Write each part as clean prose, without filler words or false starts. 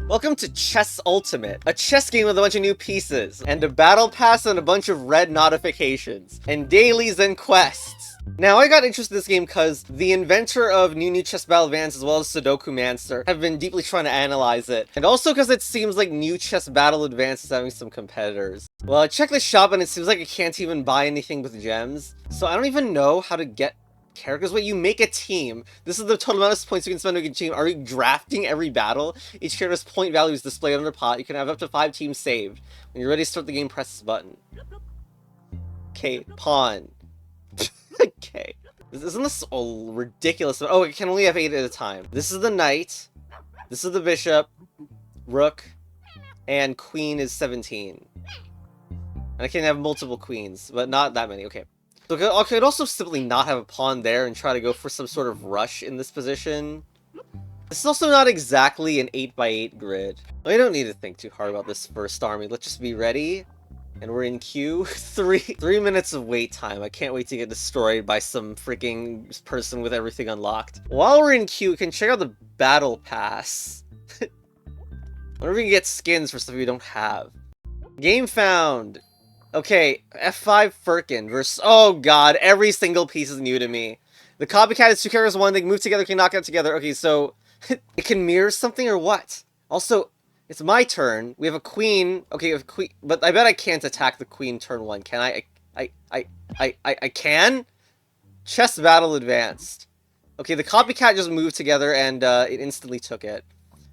Welcome to Chess Ultimate, a chess game with a bunch of new pieces, and a battle pass and a bunch of red notifications, and dailies and quests. Now, I got interested in this game because the inventor of New Chess Battle Advance as well as Sudoku Mancer have been deeply trying to analyze it, and also because it seems like New Chess Battle Advance is having some competitors. Well, I checked the shop and it seems like I can't even buy anything with gems, so I don't even know how to get characters. Wait, you make a team. This is the total amount of points you can spend making a team. Are you drafting every battle? Each character's point value is displayed on their pot. You can have up to 5 teams saved. When you're ready to start the game, press this button. Okay, pawn. Okay. Isn't this ridiculous? Oh, it can only have 8 at a time. This is the knight. This is the bishop. Rook. And queen is 17. And I can have multiple queens, but not that many. Okay. So I could also simply not have a pawn there and try to go for some sort of rush in this position. This is also not exactly an 8x8 grid. I don't need to think too hard about this first army. Let's just be ready. And we're in queue. Three minutes of wait time. I can't wait to get destroyed by some freaking person with everything unlocked. While we're in queue, we can check out the battle pass. I wonder if we can get skins for stuff we don't have. Game found! Okay, F5 Firkin versus... Oh god, every single piece is new to me. The copycat is 2 characters, 1, they can move together, can knock out together. Okay, so... it can mirror something or what? Also, it's my turn. We have a queen. Okay, we have a queen, but I bet I can't attack the queen turn 1, can I? I can? Chess battle advanced. Okay, the copycat just moved together and it instantly took it.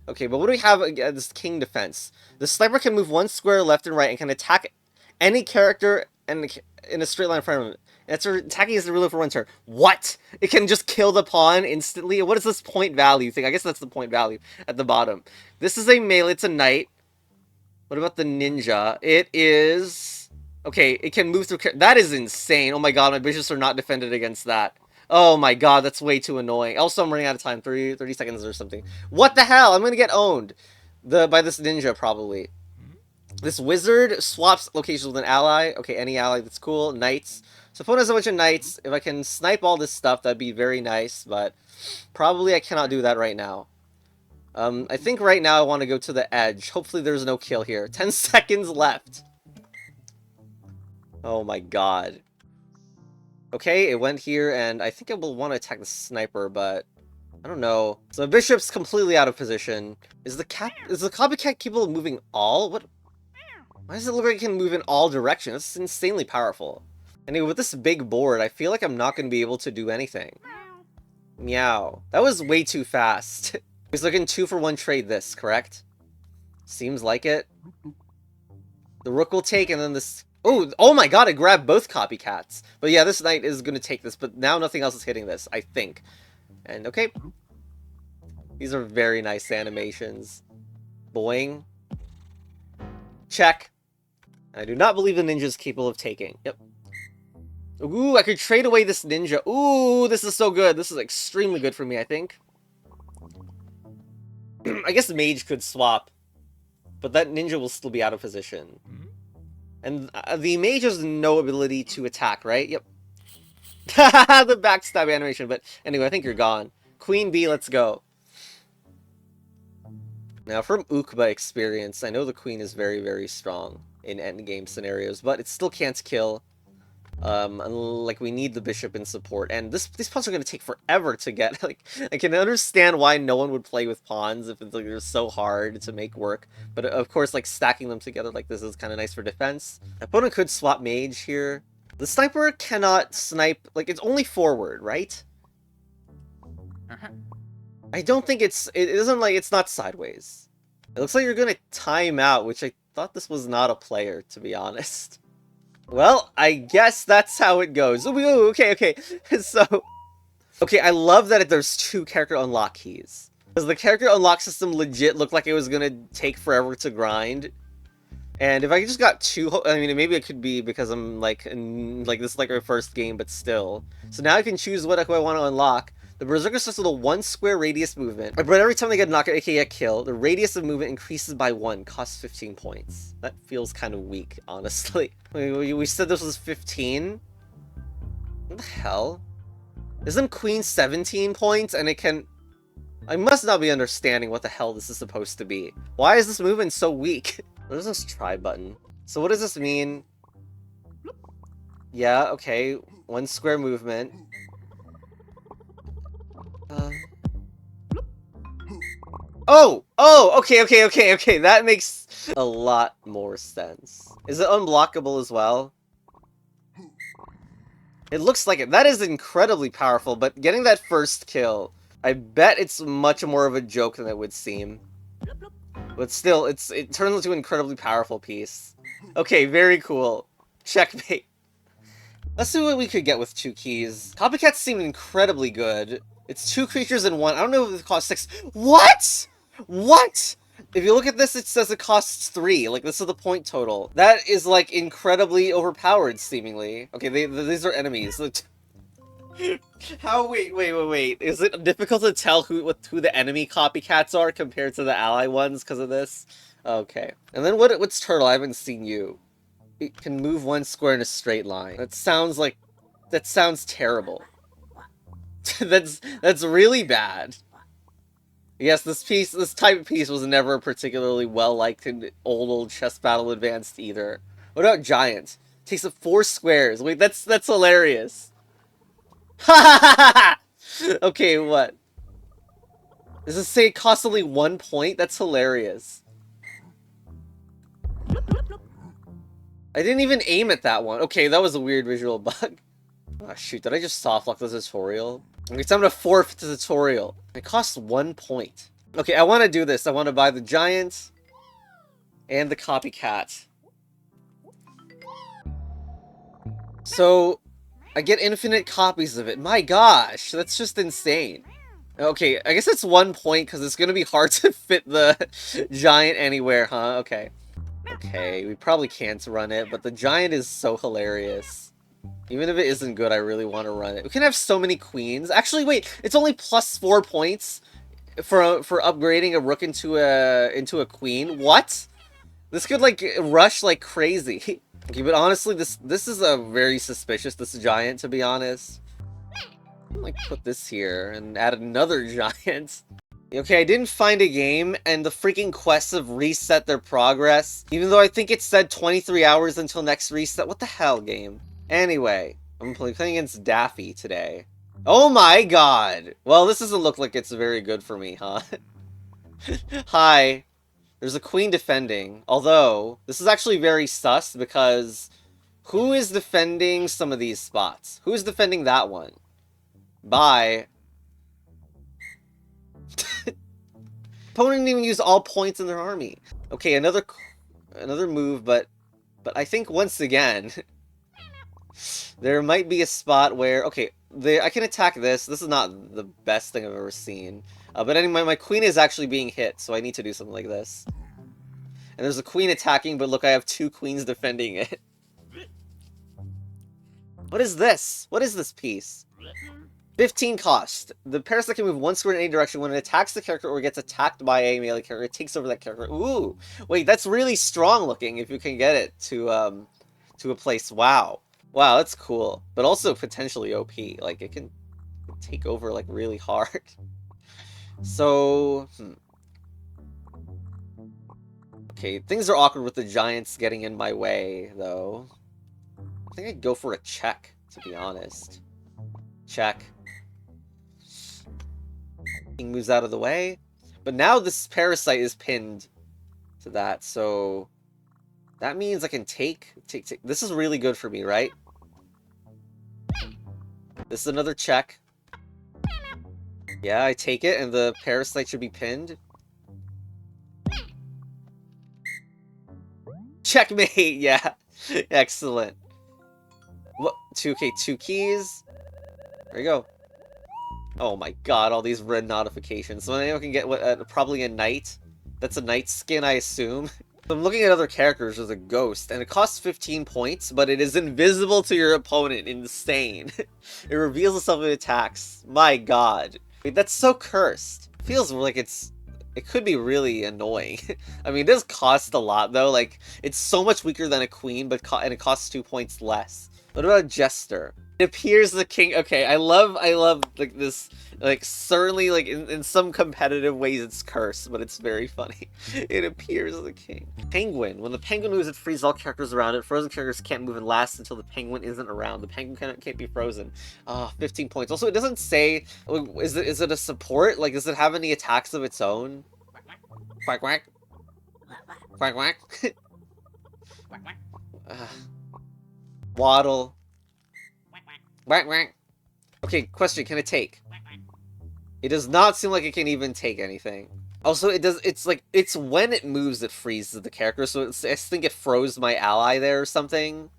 Okay, but what do we have? This king defense. The sniper can move 1 square left and right and can attack any character in a straight line in front of him. And it's attacking as the ruler for 1 turn. What? It can just kill the pawn instantly? What is this point value thing? I guess that's the point value at the bottom. This is a melee. It's a knight. What about the ninja? It is... Okay, it can move through... That is insane. Oh my god, my bishops are not defended against that. Oh my god, that's way too annoying. Also, I'm running out of time. 30 seconds or something. What the hell? I'm gonna get owned. By this ninja, probably. This wizard swaps locations with an ally. Okay, any ally, that's cool. Knights. So opponent has a bunch of knights. If I can snipe all this stuff, that'd be very nice, but probably I cannot do that right now. I think right now I want to go to the edge. Hopefully there's no kill here. 10 seconds left. Oh my god. Okay, it went here, and I think I will want to attack the sniper, but I don't know. So bishop's completely out of position. Is the copycat capable of moving all? What? Why does it look like it can move in all directions? It's insanely powerful. Anyway, with this big board, I feel like I'm not going to be able to do anything. Meow. That was way too fast. He's looking 2 for 1 trade this, correct? Seems like it. The rook will take, and then this... Oh my god, I grabbed both copycats. But yeah, this knight is going to take this, but now nothing else is hitting this, I think. And okay. These are very nice animations. Boing. Check. I do not believe the ninja is capable of taking. Yep. Ooh, I could trade away this ninja. Ooh, this is so good. This is extremely good for me, I think. I guess the mage could swap. But that ninja will still be out of position. And the mage has no ability to attack, right? Yep. The backstab animation. But anyway, I think you're gone. Queen B, let's go. Now, from Ukba experience, I know the queen is very, very strong in endgame scenarios, but it still can't kill. Like, we need the bishop in support, and these pawns are going to take forever to get. Like, I can understand why no one would play with pawns if it's, like, they're so hard to make work, but of course, like, stacking them together like this is kind of nice for defense. Opponent could swap mage here. The sniper cannot snipe, like, it's only forward, right? I don't think it isn't like, it's not sideways. It looks like you're gonna time out, which I thought this was not a player, to be honest. Well, I guess that's how it goes. Ooh, okay. So, okay, I love that there's 2 character unlock keys. Because the character unlock system legit looked like it was gonna take forever to grind. And if I just got 2, I mean, maybe it could be because I'm like, this is like our first game, but still. So now I can choose what I want to unlock. The Berserker starts with a 1 square radius movement. But every time they get knocked out, aka a kill, the radius of movement increases by 1, costs 15 points. That feels kind of weak, honestly. We said this was 15? What the hell? Isn't Queen 17 points and it can... I must not be understanding what the hell this is supposed to be. Why is this movement so weak? What is this try button? So what does this mean? Yeah, okay. 1 square movement. Oh! Oh! Okay. That makes a lot more sense. Is it unblockable as well? It looks like it. That is incredibly powerful, but getting that first kill, I bet it's much more of a joke than it would seem. But still, it turns into an incredibly powerful piece. Okay, very cool. Checkmate. Let's see what we could get with 2 keys. Copycats seem incredibly good. It's 2 creatures in 1. I don't know if it costs 6. What?! What?! If you look at this, it says it costs 3. Like, this is the point total. That is, like, incredibly overpowered, seemingly. Okay, these are enemies. How? Wait. Is it difficult to tell who the enemy copycats are compared to the ally ones because of this? Okay. And then what's turtle? I haven't seen you. It can move 1 square in a straight line. That sounds terrible. That's really bad. Yes, this type of piece was never particularly well liked in old Chess Battle Advanced either. What about giant? Takes up 4 squares. Wait, that's hilarious. Okay, what? Does it say it costs only 1 point? That's hilarious. I didn't even aim at that one. Okay, that was a weird visual bug. Oh shoot, did I just softlock the tutorial? Okay, time to forfeit the tutorial. It costs 1 point. Okay, I want to do this. I want to buy the giant and the copycat. So, I get infinite copies of it. My gosh, that's just insane. Okay, I guess it's 1 point because it's going to be hard to fit the giant anywhere, huh? Okay. Okay, we probably can't run it, but the giant is so hilarious. Even if it isn't good, I really want to run it. We can have so many queens. Actually, wait, it's only plus 4 points for upgrading a rook into a queen. What? This could like rush like crazy. Okay, but honestly, this is a very suspicious, this giant, to be honest. Like put this here and add another giant. Okay, I didn't find a game, and the freaking quests have reset their progress. Even though I think it said 23 hours until next reset. What the hell, game? Anyway, I'm playing against Daffy today. Oh my god! Well, this doesn't look like it's very good for me, huh? Hi. There's a queen defending. Although, this is actually very sus, because who is defending some of these spots? Who's defending that one? Bye. Opponent didn't even use all points in their army. Okay, another move, but I think once again, there might be a spot where, okay, I can attack this. This is not the best thing I've ever seen. But anyway, my queen is actually being hit, so I need to do something like this. And there's a queen attacking, but look, I have 2 queens defending it. What is this? What is this piece? 15 cost. The parasite can move 1 square in any direction. When it attacks the character or gets attacked by a melee character, it takes over that character. Ooh! Wait, that's really strong looking if you can get it to a place. Wow. Wow, that's cool. But also potentially OP. Like, it can take over, like, really hard. So, okay, things are awkward with the giants getting in my way, though. I think I'd go for a check, to be honest. Check. King moves out of the way. But now this parasite is pinned to that, so that means I can take. This is really good for me, right? This is another check. Yeah, I take it, and the parasite should be pinned. Checkmate! Yeah. Excellent. What? 2 keys. There you go. Oh my god, all these red notifications. So anyone can get what? Probably a knight. That's a knight skin, I assume. I'm looking at other characters. There's a ghost, and it costs 15 points, but it is invisible to your opponent. Insane. It reveals itself when it attacks. My god. Wait, that's so cursed. Feels like it could be really annoying. I mean, it does cost a lot, though. Like, it's so much weaker than a queen, and it costs 2 points less. What about a jester? It appears the king. Okay, I love like this, like certainly like in some competitive ways it's cursed, but it's very funny. It appears the king. Penguin. When the penguin moves, it freezes all characters around it. Frozen characters can't move and last until the penguin isn't around. The penguin can't be frozen. 15 points. Also, it doesn't say. Is it a support? Like, does it have any attacks of its own? Quack quack. Quack quack. Waddle. Quack quack. Okay, question, can it take? It does not seem like it can even take anything. Also, it's when it moves it freezes the character, so I think it froze my ally there or something.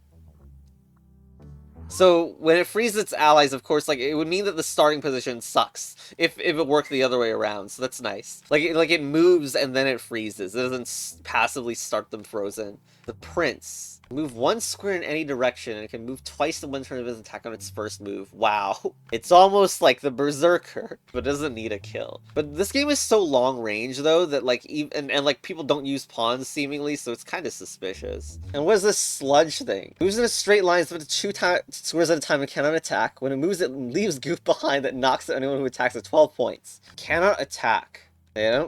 So, when it freezes its allies, of course, like, it would mean that the starting position sucks, if it worked the other way around, so that's nice. Like, it moves and then it freezes. It doesn't passively start them frozen. The Prince. Move one square in any direction, and it can move twice in one turn of its attack on its first move. Wow. It's almost like the Berserker, but doesn't need a kill. But this game is so long range, though, that, like, and like, people don't use pawns, seemingly, so it's kind of suspicious. And what is this sludge thing? Moves in a straight line, so it's 2 squares at a time and cannot attack. When it moves, it leaves goop behind that knocks at anyone who attacks at 12 points. Cannot attack. Yeah,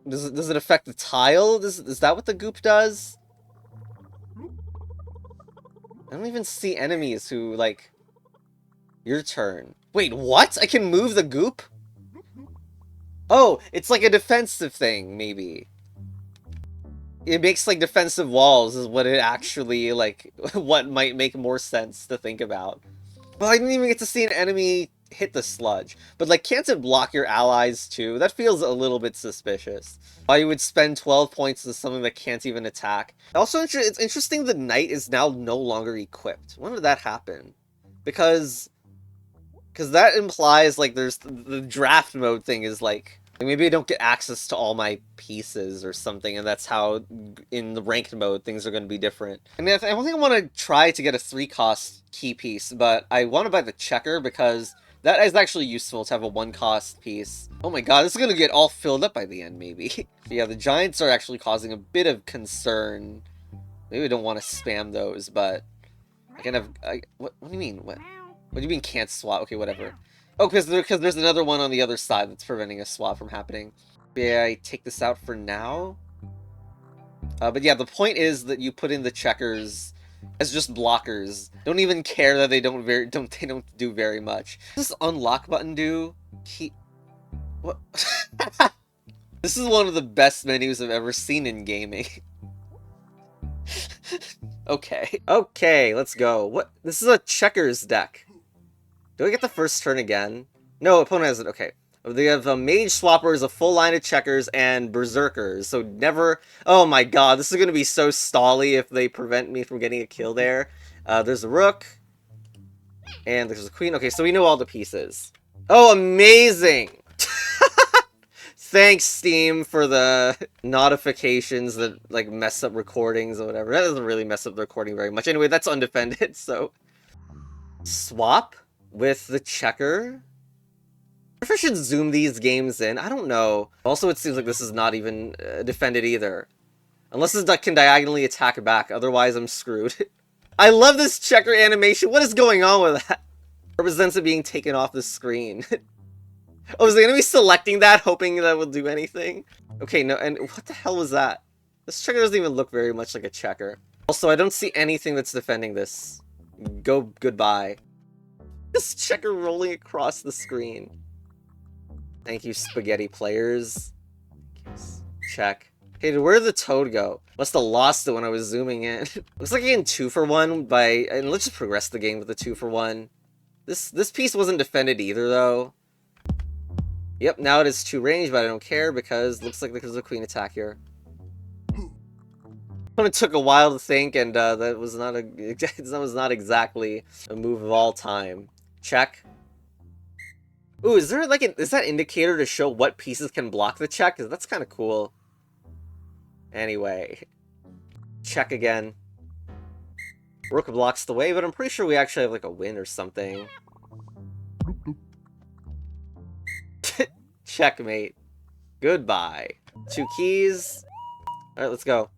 does it affect the tile? Is that what the goop does? I don't even see enemies who, like... Your turn. Wait, what? I can move the goop? Oh, it's like a defensive thing, maybe. It makes, like, defensive walls is what it actually, like, what might make more sense to think about. Well, I didn't even get to see an enemy hit the sludge. But, like, can't it block your allies, too? That feels a little bit suspicious. Why you would spend 12 points to something that can't even attack. Also, it's interesting the knight is now no longer equipped. When did that happen? Because that implies, like, there's the draft mode thing is, like, maybe I don't get access to all my pieces or something, and that's how, in the ranked mode, things are going to be different. I mean, I don't think I want to try to get a 3-cost key piece, but I want to buy the checker because that is actually useful to have a 1-cost piece. Oh my god, this is going to get all filled up by the end, maybe. Yeah, the giants are actually causing a bit of concern. Maybe we don't want to spam those, but I can have... what do you mean? What do you mean can't swap? Okay, whatever. Oh, because there's another one on the other side that's preventing a swap from happening. Yeah, I take this out for now. But yeah, the point is that you put in the checkers as just blockers. Don't even care that they don't do very much. What does this unlock button do? What? This is one of the best menus I've ever seen in gaming. Okay. Okay, let's go. What? This is a checkers deck. Do I get the first turn again? No, opponent has it. Okay. They have Mage Swappers, a full line of checkers, and Berserkers. So never... Oh my god, this is going to be so stally if they prevent me from getting a kill there. There's a Rook. And there's a Queen. Okay, so we know all the pieces. Oh, amazing! Thanks, Steam, for the notifications that, like, mess up recordings or whatever. That doesn't really mess up the recording very much. Anyway, that's undefended, so... Swap with the checker? I wonder if I should zoom these games in. I don't know. Also, it seems like this is not even defended either. Unless this duck can diagonally attack back, otherwise I'm screwed. I love this checker animation. What is going on with that? Represents it being taken off the screen. Oh, is the enemy selecting that, hoping that will do anything? Okay, no, and what the hell was that? This checker doesn't even look very much like a checker. Also, I don't see anything that's defending this. Goodbye. This checker rolling across the screen. Thank you, spaghetti players. Check. Hey, where did the toad go? Must have lost it when I was zooming in. Looks like I get 2 for 1 by... And let's just progress the game with a 2 for 1. This piece wasn't defended either, though. Yep, now it is 2 range, but I don't care because it looks like there's a queen attack here. It took a while to think, and that was not exactly a move of all time. Check. Ooh, is there like is that indicator to show what pieces can block the check? Because that's kind of cool. Anyway, check again. Rook blocks the way, but I'm pretty sure we actually have like a win or something. Checkmate. Goodbye. 2 keys. Alright, let's go.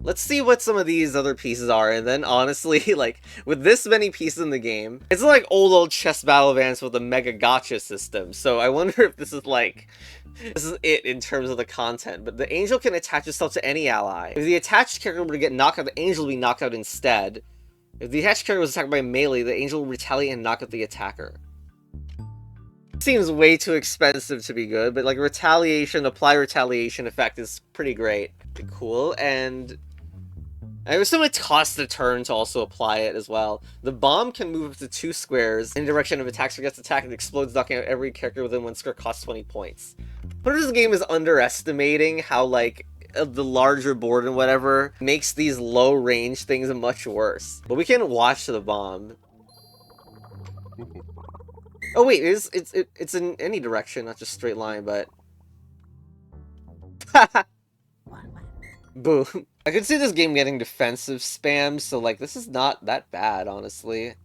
Let's see what some of these other pieces are, and then honestly, like, with this many pieces in the game, it's like old chess battle advance with a mega gotcha system, so I wonder if this is like, this is it in terms of the content. But the angel can attach itself to any ally. If the attached character were to get knocked out, the angel will be knocked out instead. If the attached character was attacked by melee, the angel will retaliate and knock out the attacker. Seems way too expensive to be good, but like retaliation, apply retaliation effect is pretty great. Pretty cool, and I assume it costs a turn to also apply it as well. The bomb can move up to 2 squares in the direction of attacks or gets attacked and explodes, knocking out every character within 1 square, costs 20 points. But this game is underestimating how, like, the larger board and whatever makes these low-range things much worse. But we can watch the bomb. Oh wait, it's in any direction, not just straight line, but... Boom. I could see this game getting defensive spam, so like this is not that bad, honestly.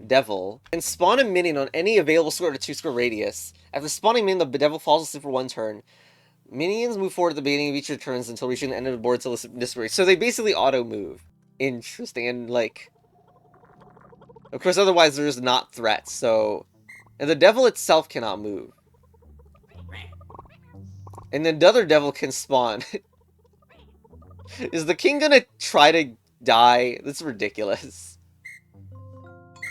Devil. And spawn a minion on any available square to 2 square radius. After spawning minion, the devil falls asleep for 1 turn. Minions move forward at the beginning of each of their turns until reaching the end of the board to disappear. So they basically auto-move. Interesting, and like... Of course, otherwise there's not threats, so... And the devil itself cannot move. And then the other devil can spawn. Is the king gonna try to die? That's ridiculous.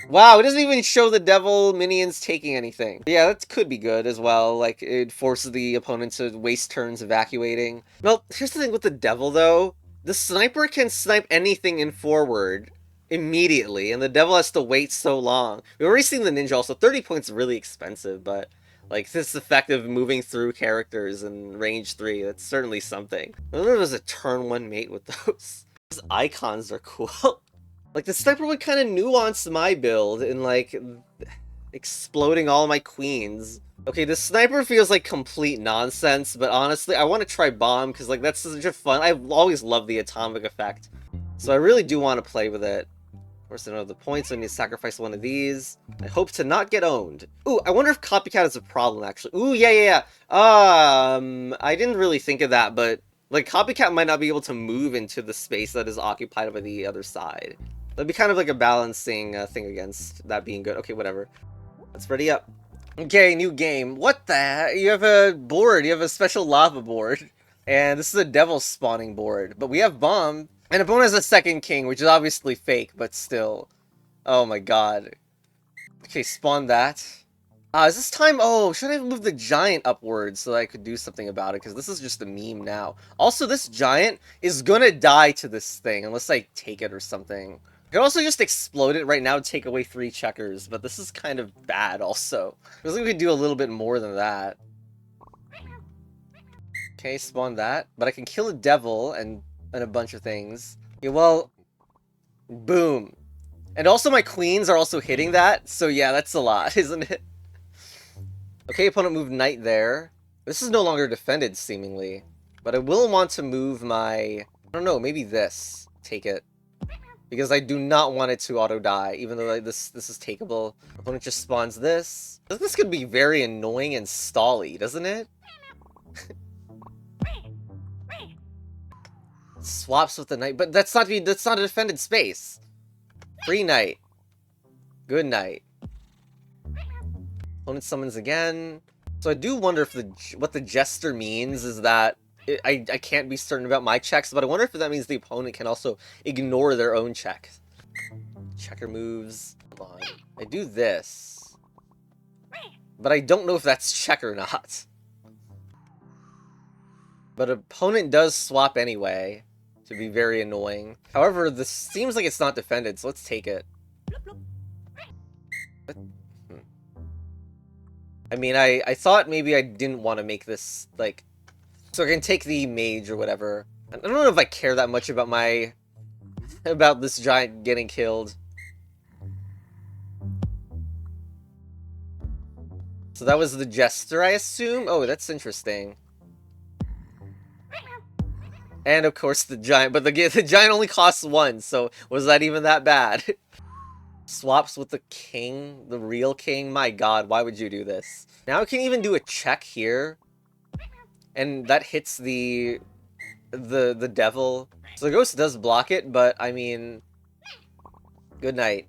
Wow, it doesn't even show the devil minions taking anything. Yeah, that could be good as well. Like, it forces the opponent to waste turns evacuating. Well, here's the thing with the devil, though. The sniper can snipe anything in forward immediately, and the devil has to wait so long. We've already seen the ninja also. 30 points is really expensive, but... Like, this effect of moving through characters in range 3, that's certainly something. I wonder if there's a turn 1 mate with those. Those icons are cool. Like, the sniper would kind of nuance my build in, like, exploding all my queens. Okay, the sniper feels like complete nonsense, but honestly, I want to try bomb, because, like, that's such a fun... I've always loved the atomic effect. So I really do want to play with it. Of course, I don't have the points, so I need to sacrifice one of these. I hope to not get owned. Ooh, I wonder if copycat is a problem, actually. Ooh, yeah. I didn't really think of that, but, like, copycat might not be able to move into the space that is occupied by the other side. That'd be kind of like a balancing thing against that being good. Okay, whatever. Let's ready up. Okay, new game. What the heck? You have a board. You have a special lava board. And this is a devil spawning board. But we have bomb. And opponent has a second king, which is obviously fake, but still. Oh my god. Okay, spawn that. Is this time... Oh, should I move the giant upwards so that I could do something about it? Because this is just a meme now. Also, this giant is gonna die to this thing unless I take it or something. I could also just explode it right now and take away 3 checkers, but this is kind of bad also. I was like we could do a little bit more than that. Okay, spawn that. But I can kill a devil and a bunch of things. Yeah, well, boom. And also my queens are also hitting that, so yeah, that's a lot, isn't it? Okay, opponent moved knight there. This is no longer defended, seemingly. But I will want to move my... I don't know, maybe this. Take it. Because I do not want it to auto-die, even though like, this is takeable. Opponent just spawns this. This could be very annoying and stally, doesn't it? Swaps with the knight, but that's not a defended space. Free knight. Good knight. Opponent summons again. So I do wonder if what the jester means is that I can't be certain about my checks, but I wonder if that means the opponent can also ignore their own check. Checker moves. Hold on. I do this. But I don't know if that's check or not. But opponent does swap anyway. To be very annoying. However, this seems like it's not defended, so let's take it. I mean, I thought maybe I didn't want to make this, like... So I can take the mage or whatever. I don't know if I care that much about about this giant getting killed. So that was the jester, I assume? Oh, that's interesting. And of course the giant, but the giant only costs 1, so was that even that bad? Swaps with the king, the real king? My god, why would you do this? Now I can even do a check here. And that hits the the devil. So the ghost does block it, but I mean, good night.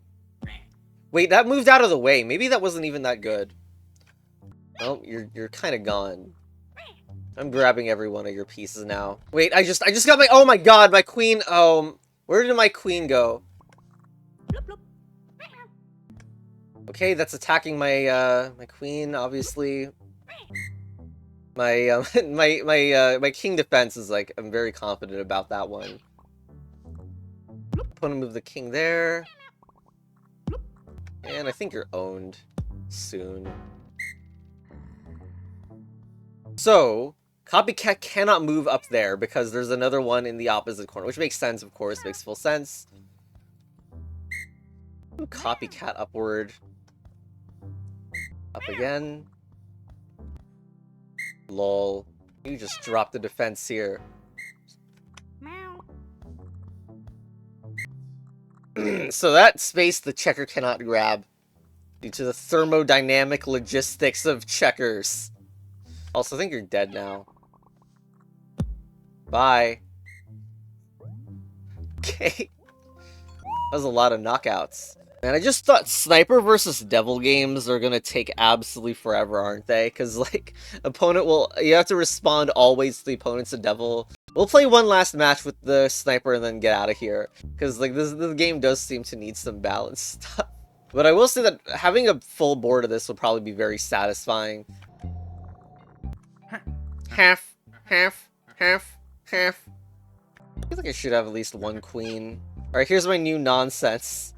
Wait, that moved out of the way. Maybe that wasn't even that good. Oh, you're kind of gone. I'm grabbing every one of your pieces now. Wait, I just got my, oh my god, my queen. Where did my queen go? Okay, that's attacking my my queen, obviously. My my king defense is like, I'm very confident about that one. I'm gonna move the king there. And I think you're owned soon. So, Copycat cannot move up there because there's another one in the opposite corner, which makes sense, of course, makes full sense. Copycat upward. Up again. Lol. You just dropped the defense here. So that space the checker cannot grab due to the thermodynamic logistics of checkers. Also, I think you're dead now. Bye. Okay. That was a lot of knockouts. And I just thought Sniper versus Devil games are gonna take absolutely forever, aren't they? Because, like, opponent will... You have to respond always to the opponent's a devil. We'll play one last match with the Sniper and then get out of here. Because, like, this game does seem to need some balance stuff. But I will say that having a full board of this will probably be very satisfying. Half, half, half, half. I feel like I should have at least one queen. Alright, here's my new nonsense.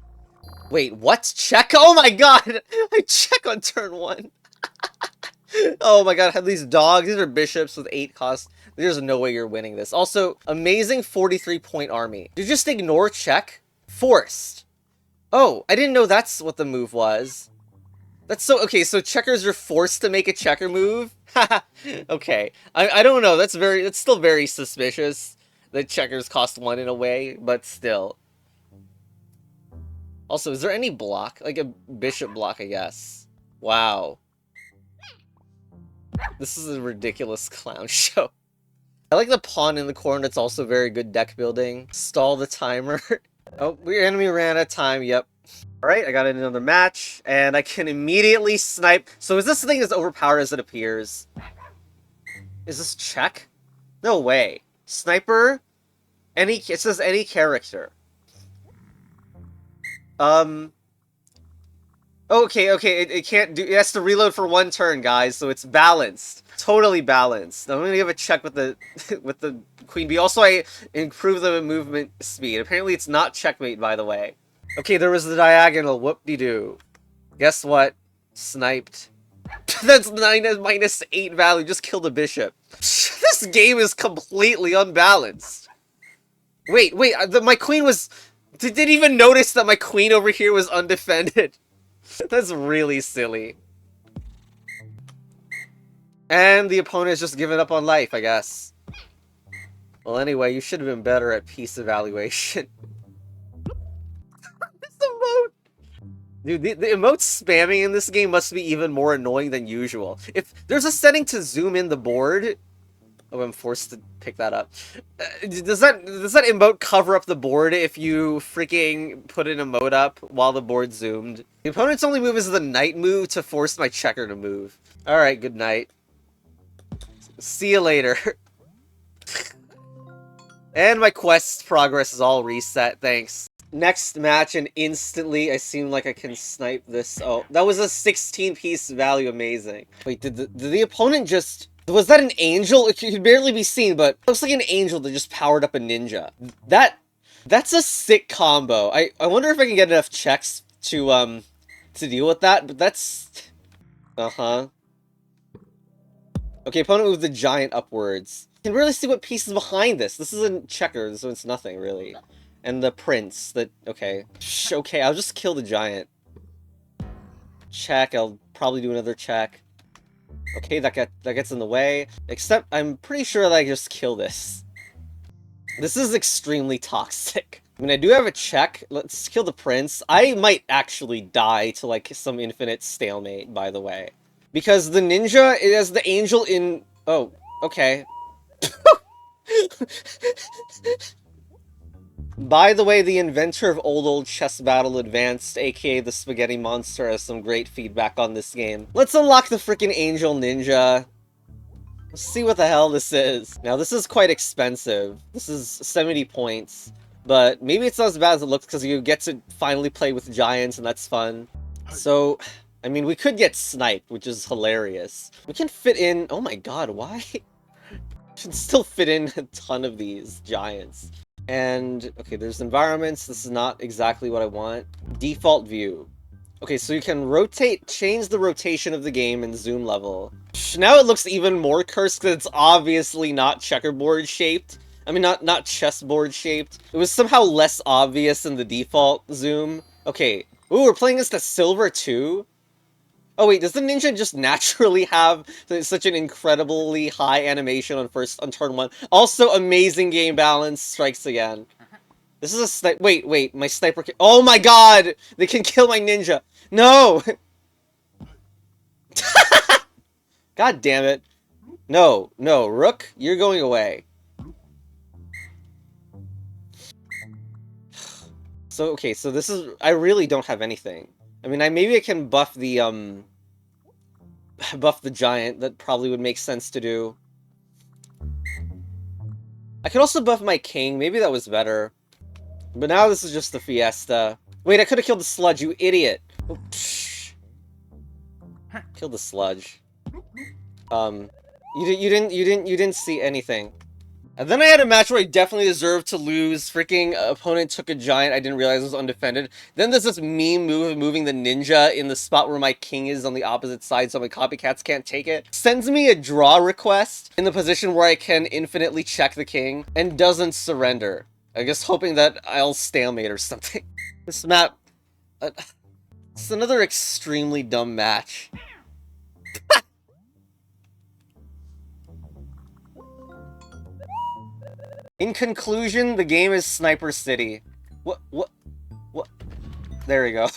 Wait, what? Check? Oh my god! I check on turn 1. Oh my god, I have these dogs. These are bishops with 8 costs. There's no way you're winning this. Also, amazing 43-point army. Did you just ignore check? Forced. Oh, I didn't know that's what the move was. That's so... Okay, so checkers are forced to make a checker move? Okay. I don't know. That's still very suspicious that checkers cost 1 in a way, but still. Also, is there any block? Like a bishop block, I guess. Wow. This is a ridiculous clown show. I like the pawn in the corner. It's also very good deck building. Stall the timer. Oh, your enemy ran out of time. Yep. Alright, I got another match, and I can immediately snipe. So is this thing as overpowered as it appears? Is this check? No way. Sniper? It says any character. Oh, okay, it can't do... It has to reload for 1 turn, guys, so it's balanced. Totally balanced. I'm gonna give a check with the with the queen bee. Also, I improve the movement speed. Apparently, it's not checkmate, by the way. Okay, there was the diagonal. Whoop-de-doo. Guess what? Sniped. That's -8 value. Just kill the bishop. This game is completely unbalanced. Wait, my queen was... Didn't even notice that my queen over here was undefended. That's really silly. And the opponent has just given up on life, I guess. Well, anyway, you should have been better at piece evaluation. This emote! Dude, the emote spamming in this game must be even more annoying than usual. If there's a setting to zoom in the board... Oh, I'm forced to pick that up. Does that emote cover up the board if you freaking put an emote up while the board's zoomed? The opponent's only move is the knight move to force my checker to move. Alright, good night. See you later. And my quest progress is all reset, thanks. Next match, and instantly I seem like I can snipe this. Oh, that was a 16-piece value, amazing. Wait, did the opponent just... Was that an angel? It could barely be seen, but it looks like an angel that just powered up a ninja. That's a sick combo. I wonder if I can get enough checks to deal with that, but that's... Uh-huh. Okay, opponent moved the giant upwards. You can really see what piece is behind this. This isn't checkers, so it's nothing, really. And the prince, okay. Okay, I'll just kill the giant. Check, I'll probably do another check. Okay, that gets in the way. Except, I'm pretty sure that I just kill this. This is extremely toxic. I mean, I do have a check. Let's kill the prince. I might actually die to, like, some infinite stalemate, by the way. Because the ninja, it has the angel in... Oh, okay. By the way, the inventor of Old Chess Battle Advanced, aka the Spaghetti Monster, has some great feedback on this game. Let's unlock the freaking Angel Ninja. Let's see what the hell this is. Now, this is quite expensive. This is 70 points. But maybe it's not as bad as it looks because you get to finally play with giants and that's fun. So, I mean, we could get sniped, which is hilarious. We can fit in... Oh my god, why? Should still fit in a ton of these giants. And, okay, there's environments. This is not exactly what I want. Default view. Okay, so you can change the rotation of the game in zoom level. Now it looks even more cursed because it's obviously not checkerboard shaped. I mean, not chessboard shaped. It was somehow less obvious in the default zoom. Okay. Ooh, we're playing as the silver too? Oh wait, does the ninja just naturally have such an incredibly high animation on turn 1? Also, amazing game balance strikes again. This is a sniper. Wait, my sniper can— Oh my god! They can kill my ninja! No! God damn it. No, Rook, you're going away. So, okay, so this is... I really don't have anything. I mean, maybe I can buff the, buff the giant. That probably would make sense to do. I could also buff my king. Maybe that was better. But now this is just the fiesta. Wait, I could have killed the sludge, you idiot! Killed the sludge. You didn't see anything. And then I had a match where I definitely deserved to lose. Freaking opponent took a giant I didn't realize was undefended. Then there's this meme move of moving the ninja in the spot where my king is on the opposite side so my copycats can't take it. Sends me a draw request in the position where I can infinitely check the king and doesn't surrender. I guess hoping that I'll stalemate or something. This map... it's another extremely dumb match. In conclusion, the game is Sniper City. What? There we go.